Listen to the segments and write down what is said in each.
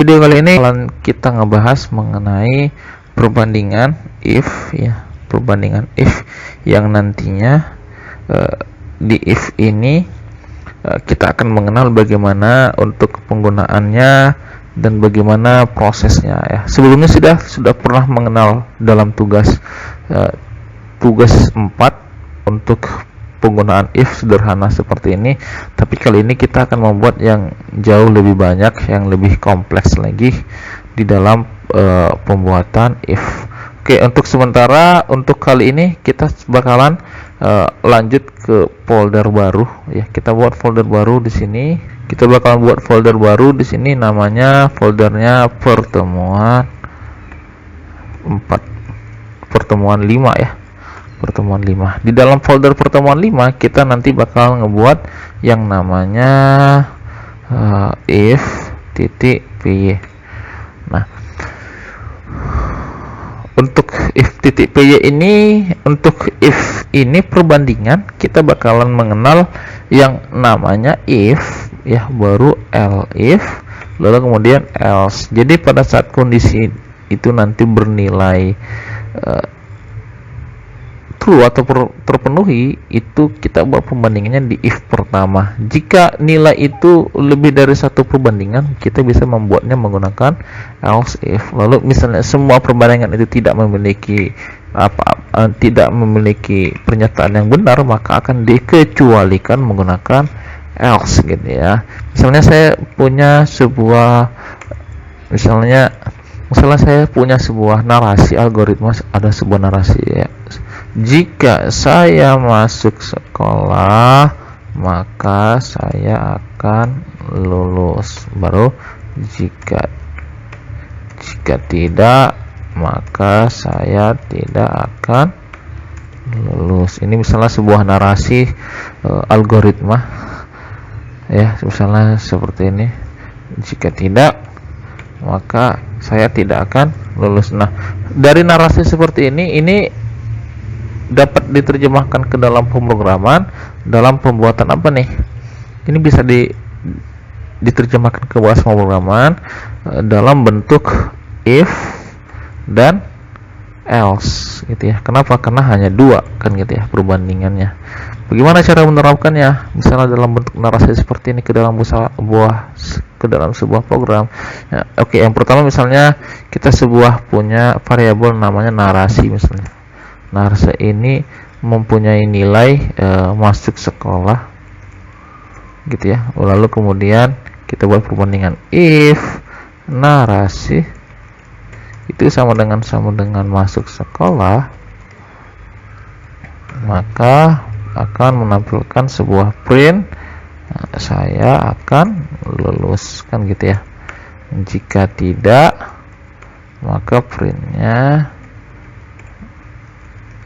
Video kali ini kita ngebahas mengenai perbandingan if ya, perbandingan if yang nantinya di if ini kita akan mengenal bagaimana untuk penggunaannya dan bagaimana prosesnya ya. Sebelumnya sudah pernah mengenal dalam tugas 4 untuk penggunaan if sederhana seperti ini, tapi kali ini kita akan membuat yang jauh lebih banyak, yang lebih kompleks lagi di dalam pembuatan if. Oke, untuk sementara untuk kali ini kita bakalan lanjut ke folder baru ya. Kita buat folder baru di sini. Kita bakalan buat folder baru di sini, namanya foldernya pertemuan 5 ya. Pertemuan 5. Di dalam folder pertemuan 5 kita nanti bakal ngebuat yang namanya if.py. Nah, untuk if.py ini, untuk if ini perbandingan, kita bakalan mengenal yang namanya if ya, baru elif, lalu kemudian else. Jadi pada saat kondisi itu nanti bernilai true atau terpenuhi, itu kita buat perbandingannya di if pertama. Jika nilai itu lebih dari satu perbandingan, kita bisa membuatnya menggunakan else if. Lalu misalnya semua perbandingan itu tidak memiliki pernyataan yang benar, maka akan dikecualikan menggunakan else gitu ya. Misalnya saya punya sebuah narasi algoritma, ada sebuah narasi ya. Jika saya masuk sekolah, maka saya akan lulus. Baru jika tidak, maka saya tidak akan lulus. Ini misalnya sebuah narasi algoritma ya, misalnya seperti ini. Jika tidak, maka saya tidak akan lulus. Nah, dari narasi seperti ini dapat diterjemahkan ke dalam pemrograman, dalam pembuatan apa nih? Ini bisa diterjemahkan ke bahasa pemrograman dalam bentuk if dan else gitu ya. Kenapa? Karena hanya dua kan gitu ya perbandingannya. Bagaimana cara menerapkannya? Misalnya dalam bentuk narasi seperti ini ke dalam sebuah program ya. Oke, yang pertama misalnya kita punya variabel namanya narasi misalnya. Narasi ini mempunyai nilai masuk sekolah gitu ya. Lalu kemudian kita buat perbandingan if narasi itu sama dengan masuk sekolah, maka akan menampilkan sebuah print, saya akan lulus kan gitu ya. Jika tidak, maka printnya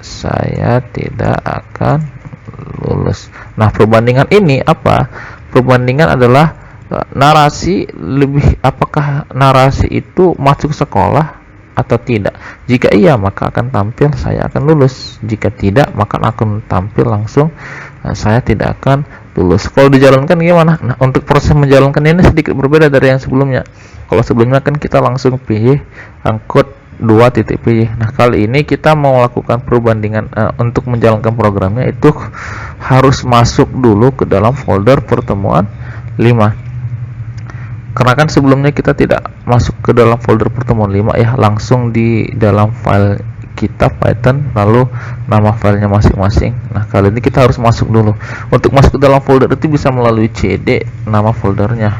saya tidak akan lulus. Nah, perbandingan ini apa? Perbandingan adalah narasi apakah narasi itu masuk sekolah atau tidak. Jika iya, maka akan tampil saya akan lulus. Jika tidak, maka akan tampil langsung saya tidak akan lulus. Kalau dijalankan gimana? Nah, untuk proses menjalankan ini sedikit berbeda dari yang sebelumnya. Kalau sebelumnya kan kita langsung pilih angkut 2.py. Nah, kali ini kita mau lakukan perbandingan untuk menjalankan programnya itu harus masuk dulu ke dalam folder pertemuan 5. Karena kan sebelumnya kita tidak masuk ke dalam folder pertemuan 5 ya, langsung di dalam file kita Python, lalu nama filenya masing-masing. Nah, kali ini kita harus masuk dulu. Untuk masuk ke dalam folder itu bisa melalui cd nama foldernya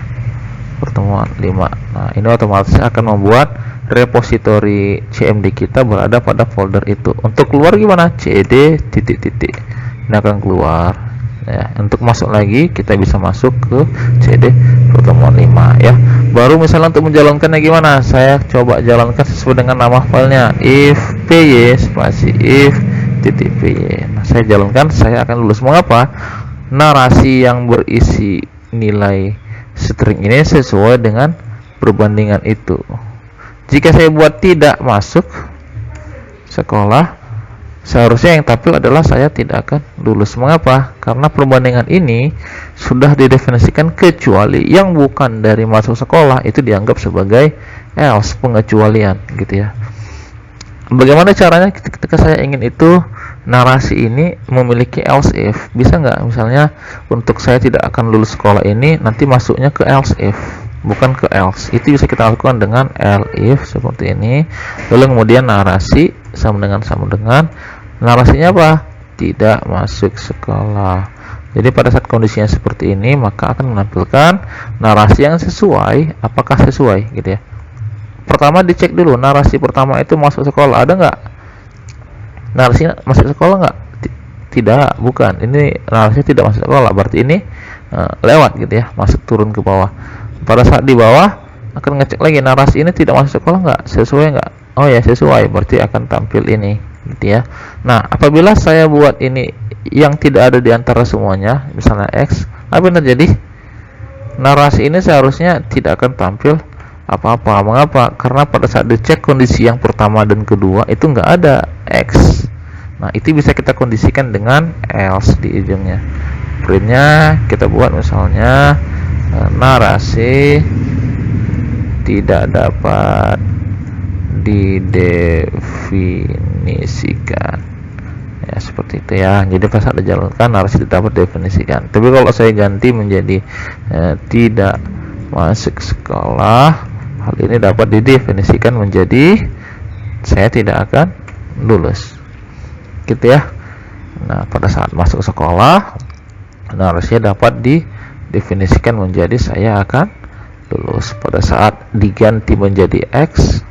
pertemuan 5. Nah, ini otomatis akan membuat repositori cmd kita berada pada folder itu. Untuk keluar gimana? cd titik-titik, ini akan keluar ya. Untuk masuk lagi kita bisa masuk ke cd pertemuan 5 ya. Baru misalnya untuk menjalankannya gimana? Saya coba jalankan sesuai dengan nama filenya, if py spasi if titik py. Nah, saya jalankan, saya akan lulus. Mengapa? Narasi yang berisi nilai string ini sesuai dengan perbandingan itu. Jika saya buat tidak masuk sekolah, seharusnya yang tampil adalah saya tidak akan lulus. Mengapa? Karena perbandingan ini sudah didefinisikan kecuali yang bukan dari masuk sekolah itu dianggap sebagai else, pengecualian gitu ya. Bagaimana caranya ketika saya ingin itu narasi ini memiliki else if? Bisa nggak misalnya untuk saya tidak akan lulus sekolah ini nanti masuknya ke else if, bukan ke else. Itu bisa kita lakukan dengan else if seperti ini. Lalu kemudian narasi sama dengan narasinya apa? Tidak masuk sekolah. Jadi pada saat kondisinya seperti ini maka akan menampilkan narasi yang sesuai. Apakah sesuai gitu ya? Pertama dicek dulu narasi pertama itu masuk sekolah, ada nggak? Narasinya masuk sekolah nggak? Tidak, bukan. Ini narasinya tidak masuk sekolah, berarti ini lewat gitu ya, masuk turun ke bawah. Pada saat di bawah akan ngecek lagi narasi ini tidak masuk sekolah nggak, sesuai nggak? Oh ya sesuai, berarti akan tampil ini gitu ya. Nah apabila saya buat ini yang tidak ada di antara semuanya, misalnya X, apa yang terjadi? Narasi ini seharusnya tidak akan tampil apa-apa. Mengapa? Karena pada saat dicek kondisi yang pertama dan kedua itu nggak ada X. Nah itu bisa kita kondisikan dengan else di ujungnya. Printnya kita buat misalnya narasi tidak dapat didefinisikan ya, seperti itu ya. Jadi pas ada jalankan narasi tidak dapat definisikan. Tapi kalau saya ganti menjadi tidak masuk sekolah, hal ini dapat didefinisikan menjadi saya tidak akan lulus gitu ya. Nah pada saat masuk sekolah narasinya dapat didefinisikan menjadi saya akan lulus. Pada saat diganti menjadi X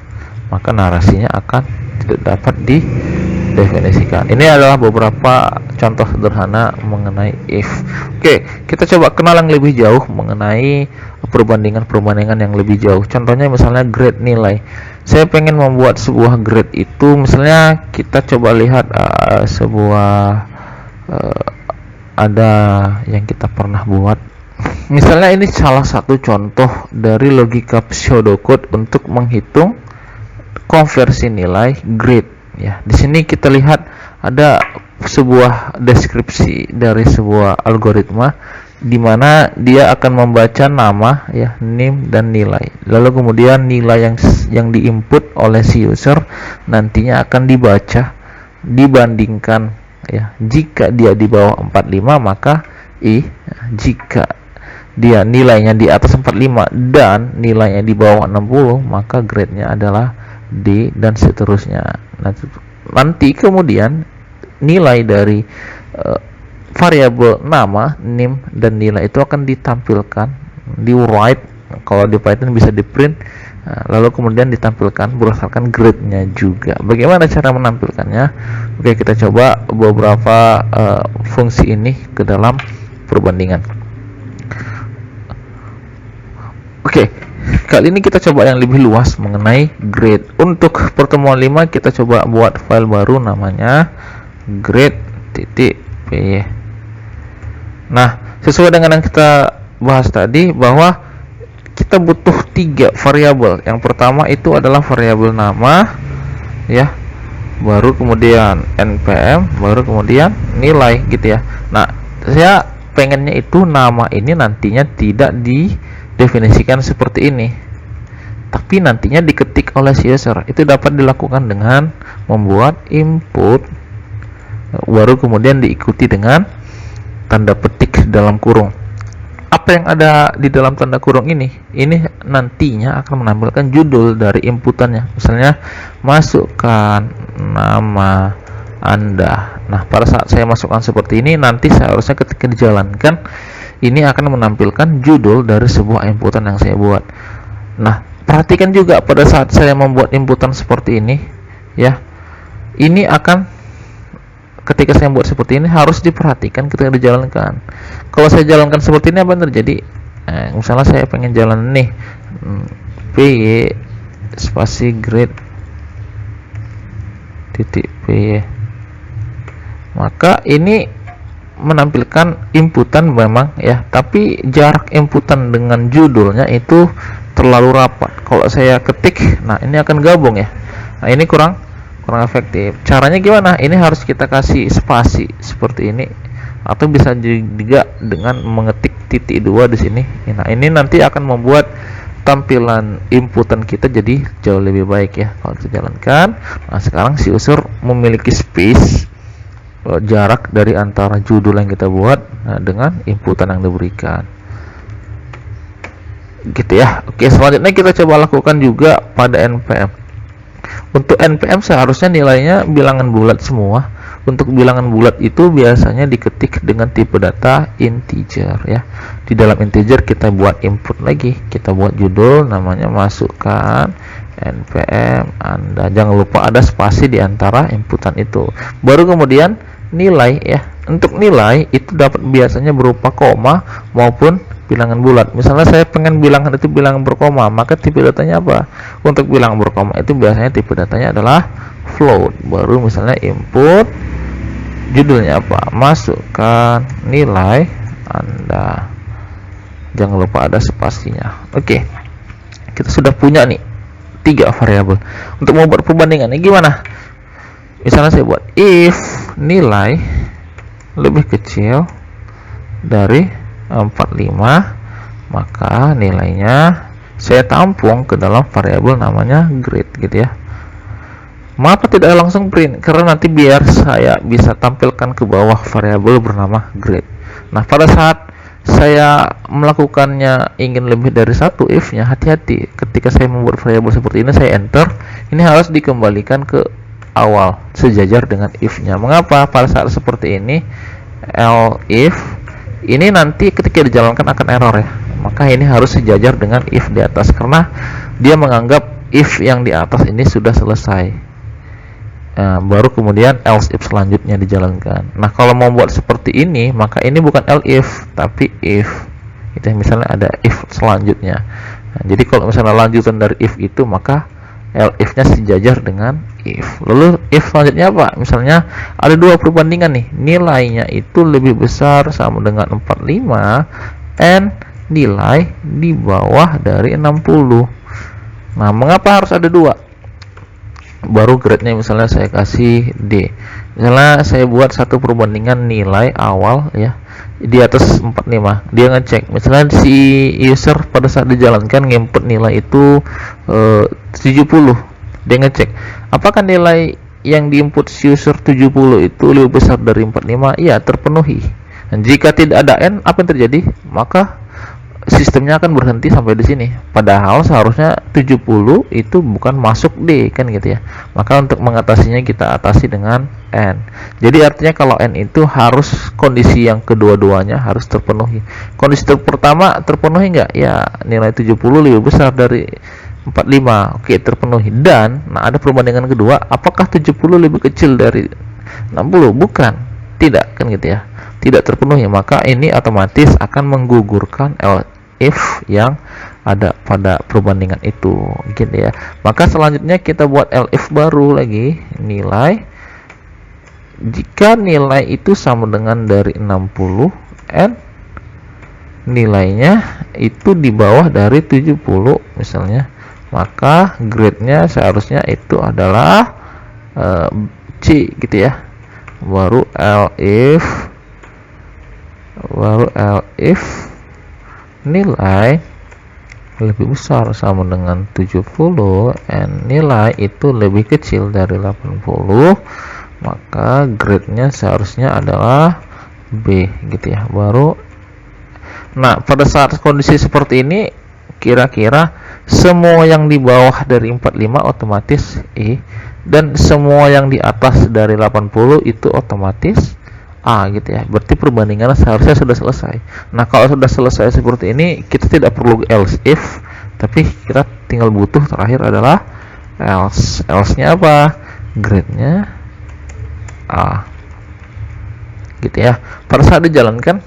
maka narasinya akan tidak dapat didefinisikan. Ini adalah beberapa contoh sederhana mengenai if. Oke, kita coba kenal yang lebih jauh mengenai perbandingan yang lebih jauh. Contohnya misalnya grade nilai. Saya pengen membuat sebuah grade itu, misalnya kita coba lihat ada yang kita pernah buat. Misalnya ini salah satu contoh dari logika pseudocode untuk menghitung konversi nilai grade ya. Di sini kita lihat ada sebuah deskripsi dari sebuah algoritma di mana dia akan membaca nama ya, name dan nilai. Lalu kemudian nilai yang diinput oleh si user nantinya akan dibaca dibandingkan ya. Jika dia di bawah 45 maka I, jika dia nilainya di atas 45 dan nilainya di bawah 60 maka grade-nya adalah D dan seterusnya. Nanti kemudian nilai dari variabel nama, name dan nilai itu akan ditampilkan di write, kalau di Python bisa di print, lalu kemudian ditampilkan berdasarkan grade-nya juga. Bagaimana cara menampilkannya? Oke, kita coba beberapa fungsi ini ke dalam perbandingan. Oke, kali ini kita coba yang lebih luas mengenai grade. Untuk pertemuan 5 kita coba buat file baru namanya grade.py. Nah, sesuai dengan yang kita bahas tadi bahwa kita butuh 3 variabel. Yang pertama itu adalah variabel nama ya, baru kemudian npm, baru kemudian nilai gitu ya. Nah, saya pengennya itu nama ini nantinya tidak didefinisikan seperti ini, tapi nantinya diketik oleh si user. Itu dapat dilakukan dengan membuat input baru kemudian diikuti dengan tanda petik dalam kurung. Apa yang ada di dalam tanda kurung ini nantinya akan menampilkan judul dari inputannya. Misalnya masukkan nama Anda. Nah, pada saat saya masukkan seperti ini, nanti seharusnya ketika dijalankan ini akan menampilkan judul dari sebuah inputan yang saya buat. Nah, perhatikan juga pada saat saya membuat inputan seperti ini ya, ini akan ketika saya buat seperti ini harus diperhatikan ketika dijalankan. Kalau saya jalankan seperti ini, apa yang terjadi? Misalnya saya pengen jalan nih py spasi grade titik py, maka ini menampilkan inputan memang ya, tapi jarak inputan dengan judulnya itu terlalu rapat. Kalau saya ketik, nah ini akan gabung ya. Nah ini kurang kurang efektif. Caranya gimana? Ini harus kita kasih spasi seperti ini, atau bisa juga dengan mengetik titik 2 di sini. Nah, ini nanti akan membuat tampilan inputan kita jadi jauh lebih baik ya kalau kita jalankan. Nah, sekarang si user memiliki space, jarak dari antara judul yang kita buat dengan inputan yang diberikan, gitu ya. Oke, selanjutnya kita coba lakukan juga pada npm. Untuk npm seharusnya nilainya bilangan bulat semua. Untuk bilangan bulat itu biasanya diketik dengan tipe data integer ya. Di dalam integer kita buat input lagi, kita buat judul, namanya masukkan npm Anda. Jangan lupa ada spasi di antara inputan itu. Baru kemudian nilai ya. Untuk nilai itu dapat biasanya berupa koma maupun bilangan bulat. Misalnya saya pengen bilangan itu bilangan berkoma, maka tipe datanya apa? Untuk bilangan berkoma itu biasanya tipe datanya adalah float. Baru misalnya input, judulnya apa? Masukkan nilai Anda. Jangan lupa ada spasinya. Oke, kita sudah punya nih 3 variabel. Untuk membuat perbandingan ini gimana? Misalnya saya buat if nilai lebih kecil dari 45, maka nilainya saya tampung ke dalam variabel namanya grade gitu ya. Mengapa tidak langsung print? Karena nanti biar saya bisa tampilkan ke bawah variabel bernama grade. Nah, pada saat saya melakukannya ingin lebih dari 1 if-nya, hati-hati ketika saya membuat variabel seperti ini, saya enter, ini harus dikembalikan ke awal sejajar dengan if-nya. Mengapa? Pada saat seperti ini if ini nanti ketika dijalankan akan error ya, maka ini harus sejajar dengan if di atas, karena dia menganggap if yang di atas ini sudah selesai. Baru kemudian else if selanjutnya dijalankan. Nah, kalau mau buat seperti ini, maka ini bukan else if tapi if. Itu misalnya ada if selanjutnya. Nah, jadi kalau misalnya lanjutan dari if itu, maka else if-nya sejajar dengan if. Lalu if selanjutnya apa? Misalnya ada 2 perbandingan nih, nilainya itu lebih besar sama dengan 45 and nilai di bawah dari 60. Nah, mengapa harus ada 2? Baru grade-nya misalnya saya kasih D. Misalnya saya buat satu perbandingan nilai awal ya di atas 45. Dia ngecek, misalnya si user pada saat dijalankan nginput nilai itu 70. Dia ngecek apakah nilai yang diinput si user 70 itu lebih besar dari 45. Iya, terpenuhi. Dan jika tidak ada N, apa yang terjadi? Maka sistemnya akan berhenti sampai di sini. Padahal seharusnya 70 itu bukan masuk D kan gitu ya. Maka untuk mengatasinya kita atasi dengan N. Jadi artinya kalau N itu harus kondisi yang kedua-duanya harus terpenuhi. Kondisi pertama terpenuhi enggak? Ya, nilai 70 lebih besar dari 45. Oke, terpenuhi. Dan nah ada perbandingan kedua, apakah 70 lebih kecil dari 60? Bukan. Tidak kan gitu ya. Tidak terpenuhi, maka ini otomatis akan menggugurkan if yang ada pada perbandingan itu gitu ya. Maka selanjutnya kita buat if baru lagi, nilai jika nilai itu sama dengan dari 60 and nilainya itu di bawah dari 70 misalnya, maka grade-nya seharusnya itu adalah C gitu ya. Baru if nilai lebih besar sama dengan 70 and nilai itu lebih kecil dari 80, maka grade-nya seharusnya adalah B gitu ya. Baru nah pada saat kondisi seperti ini, kira-kira semua yang di bawah dari 45 otomatis E, dan semua yang di atas dari 80 itu otomatis A gitu ya. Berarti perbandingannya seharusnya sudah selesai. Nah, kalau sudah selesai seperti ini, kita tidak perlu else if, tapi kita tinggal butuh terakhir adalah else. Else-nya apa? Grade-nya A gitu ya. Pada saat dijalankan,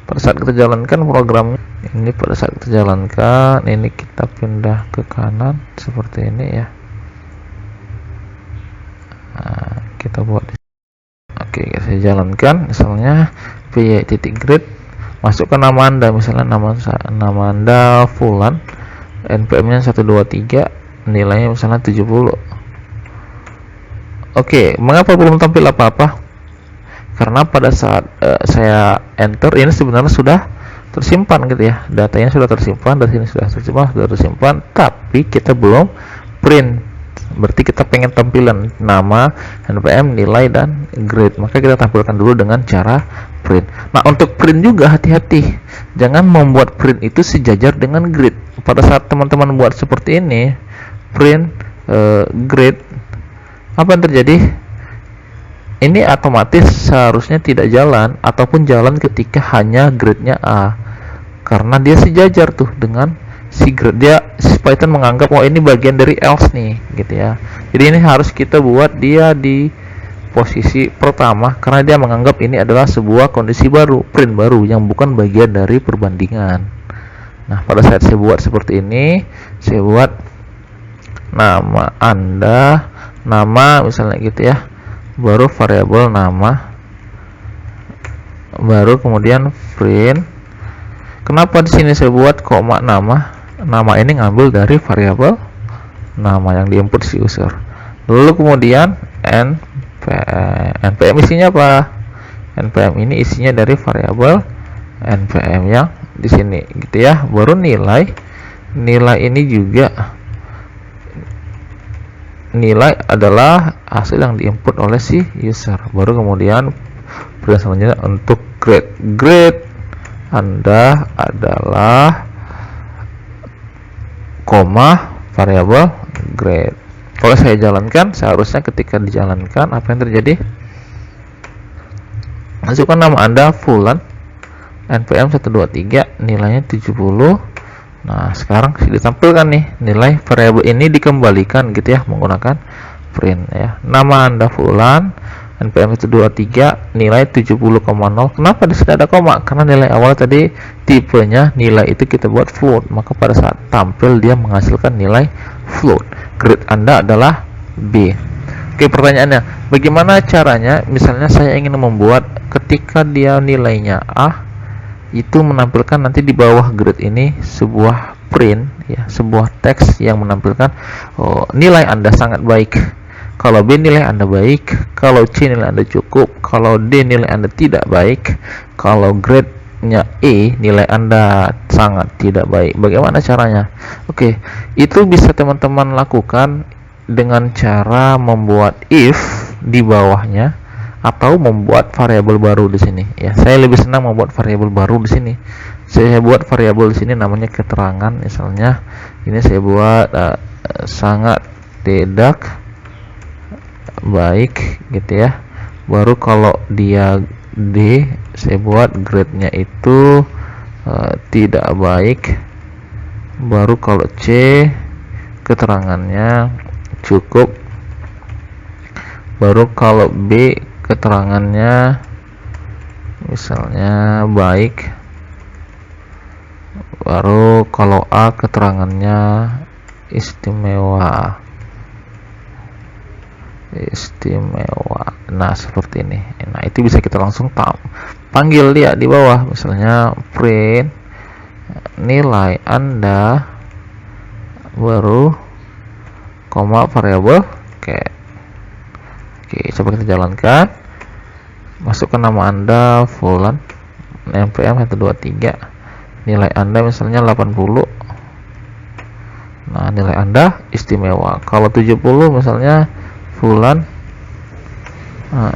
pada saat kita jalankan program ini, pada saat kita jalankan ini, kita pindah ke kanan seperti ini ya. Nah, kita buat. Oke, saya jalankan misalnya py.grade, masukkan nama Anda, misalnya nama Anda Fulan, npm-nya 123, nilainya misalnya 70. Oke, mengapa belum tampil apa-apa? Karena pada saat saya enter ini sebenarnya sudah tersimpan gitu ya, datanya sudah tersimpan, dari sini sudah tersimpan, tapi kita belum print. Berarti kita pengen tampilan nama, NPM, nilai, dan grade, maka kita tampilkan dulu dengan cara print. Nah, untuk print juga hati-hati, jangan membuat print itu sejajar dengan grade. Pada saat teman-teman buat seperti ini, print grade, apa yang terjadi? Ini otomatis seharusnya tidak jalan, ataupun jalan ketika hanya grade-nya A, karena dia sejajar tuh dengan si grade. Dia Python menganggap oh ini bagian dari else nih gitu ya. Jadi ini harus kita buat dia di posisi pertama, karena dia menganggap ini adalah sebuah kondisi baru, print baru yang bukan bagian dari perbandingan. Nah, pada saat saya buat seperti ini, saya buat nama Anda, nama misalnya gitu ya, baru variabel nama, baru kemudian print. Kenapa di sini saya buat koma nama? Nama ini ngambil dari variabel nama yang diinput si user. Lalu kemudian npm isinya apa? npm ini isinya dari variabel npm yang di sini gitu ya. Baru nilai ini juga, nilai adalah hasil yang diinput oleh si user. Baru kemudian print selanjutnya untuk grade Anda adalah koma variabel grade. Kalau saya jalankan, seharusnya ketika dijalankan apa yang terjadi? Masukkan nama Anda Fulan, npm 123, nilainya 70. Nah, sekarang ditampilkan nih nilai variabel ini dikembalikan gitu ya, menggunakan print ya. Nama Anda Fulan, npm 123, nilai 70,0. Kenapa di sini ada koma? Karena nilai awal tadi tipenya nilai itu kita buat float, maka pada saat tampil dia menghasilkan nilai float. Grade Anda adalah B. Oke, pertanyaannya, bagaimana caranya? Misalnya saya ingin membuat ketika dia nilainya A, itu menampilkan nanti di bawah grade ini sebuah print ya, sebuah teks yang menampilkan oh, nilai Anda sangat baik, kalau B nilai Anda baik, kalau C nilai Anda cukup, kalau D nilai Anda tidak baik, kalau grade-nya E nilai Anda sangat tidak baik. Bagaimana caranya? Oke, itu bisa teman-teman lakukan dengan cara membuat if di bawahnya, atau membuat variabel baru di sini ya. Saya lebih senang membuat variabel baru di sini. Saya buat variabel di sini namanya keterangan, misalnya ini saya buat sangat tidak baik gitu ya. Baru kalau dia D, saya buat grade-nya itu tidak baik. Baru kalau C, keterangannya cukup. Baru kalau B, keterangannya misalnya baik. Baru kalau A, keterangannya istimewa. Nah, seperti ini. Nah, itu bisa kita langsung panggil dia di bawah, misalnya print nilai Anda baru koma variabel. Oke, coba kita jalankan. Masukkan nama Anda Fulan, npm 123, nilai Anda misalnya 80. Nah, nilai Anda istimewa. Kalau 70 misalnya Fulan,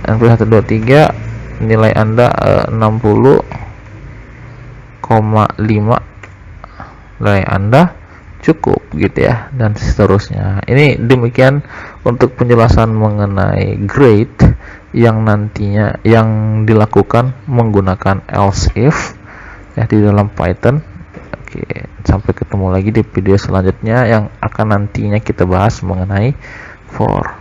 npm 123, nilai Anda 60,5, nilai Anda cukup gitu ya, dan seterusnya. Ini demikian untuk penjelasan mengenai grade yang nantinya yang dilakukan menggunakan else if ya di dalam Python. Oke, sampai ketemu lagi di video selanjutnya yang akan nantinya kita bahas mengenai for.